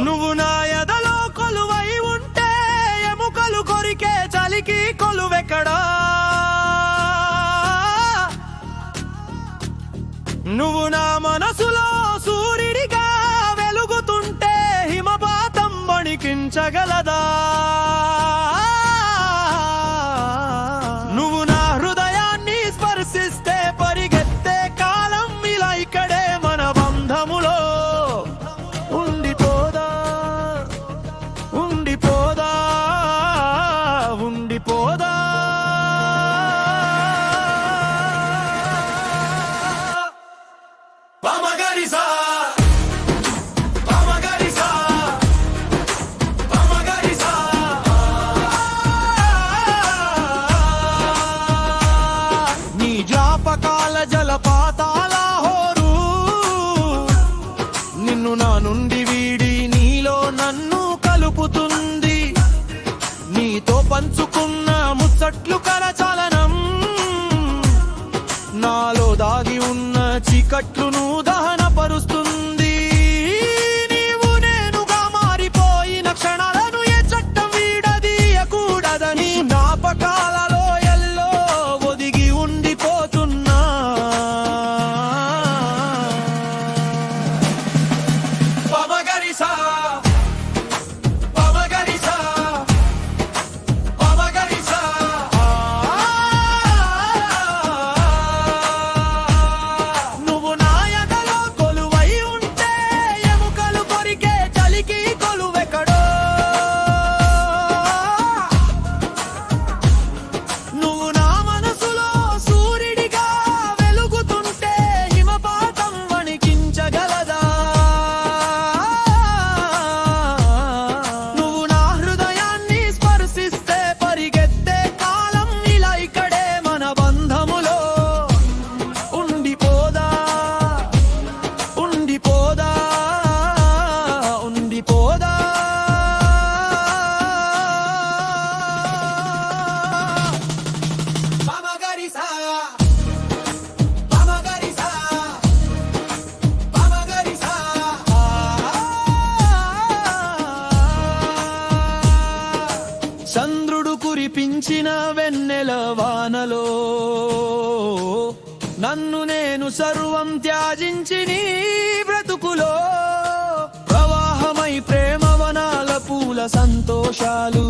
నువ్వు నా ఎదలో కొలువై ఉంటే ఎముకలు కొరికే చలికి కొలువెక్కడా? నువ్వు నా మనసులో సూర్యుడిగా వెలుగుతుంటే హిమపాతం వణికించగలదా? నువ్వు నా హృదయాన్ని స్పర్శిస్తే పరిగెత్తే కాలం ఇలా ఇక్కడే మన బంధములో ఉండిపోదా ఉండిపోదా ఉండిపోదా? పమగరిసా పమగరిసా పమగరిసా నీ జ్ఞాపకాల జలపాతాల హోరు నిన్ను నా నుండి వీడి నీలో నన్ను కలుపుతుంది. నీతో పంచుకున్న ముచ్చట్లు కరచాలనం నాలో దాగి ఉన్న చీకట్లును దహనపరుస్తుంది. నీవు నేనుగా మారిపోయిన క్షణాలను ఏ చట్టం వీడదీయకూడదని జ్ఞాపకాలలో ఎల్లో ఒదిగి ఉండిపోతున్నా. పమగరిసా పమగరిసా పమగరిసా నువ్వు నా ఎదలో కొలువై ఉంటే ఎముకలు కొరికే చలికి కొలువెక్కడో? నువ్వు నా మనసులో సూర్యుడిగా వెలుగుతుంటే హిమపాతం వణికించగలదా? నువ్వు నా హృదయాన్ని స్పర్శిస్తే పరిగెత్తే కాలం ఇలా ఇక్కడే మన బంధములో ఉండిపోదా ఉండిపోదా ఉండిపోదా? పమగరిసా పమగరిసా పమగరిసా చంద్రుడు కురిపించిన వెన్నెల వానలో నన్ను నేను సర్వం త్యాజించి నీ బ్రతుకులో ప్రవాహమై ప్రేమవనాల పూల సంతోషాలు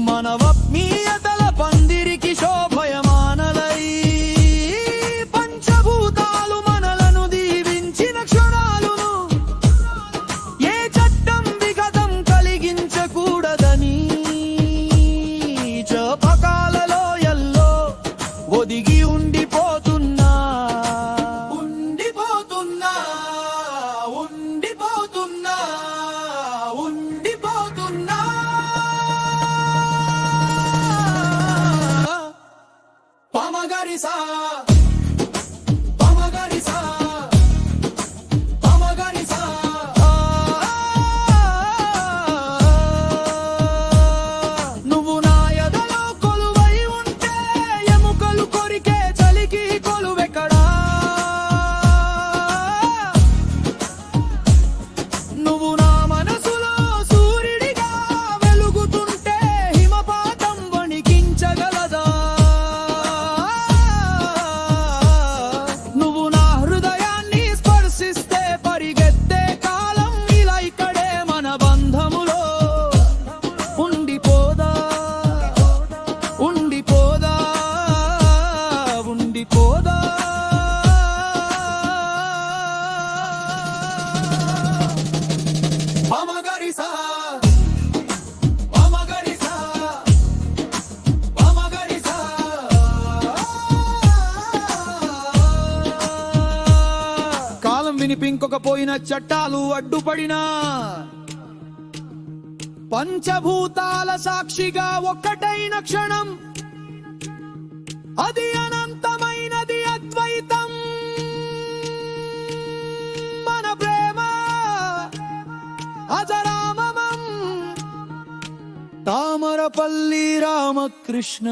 మనవత్మీయతల పందిరికి శోభయమానలై పంచభూతాలు మనలను దీవించిన క్షణాలును ఏ చట్టం విఘాతం కలిగించకూడదని జ్ఞాపకాలలో ఎల్లో ఒదిగి ఉండిపోతున్నా ఉండిపోతున్నా ఉండిపోతున్నా ఉండిపోతున్నా. పమగరిసా పమగరిసా పమగరిసా నువ్వు నా ఎదలో కొలువై ఉంటే ఎముకలు కొరికే చలికి కొలువెక్కడా? నువ్వు నా మనసులో సూర్యుడిగా వెలుగుతుంటే హిమపాతం వణికించగలదా? నువ్వు నా హృదయాన్ని స్పర్శిస్తే పరిగెత్తే కాలం ఇలా ఇక్కడే మన బంధములో ఉండిపోదా ఉండిపోదా ఉండిపోదా? పమగరిసా పమగరిసా పమగరిసా కాలం వినిపించకపోయిన చట్టాలు అడ్డుపడినా పంచభూతాల సాక్షిగా ఒక్కటైన క్షణం అది అనంతమైనది అద్వైతం. మన ప్రేమ అజరామమం తామరపల్లి రామకృష్ణ.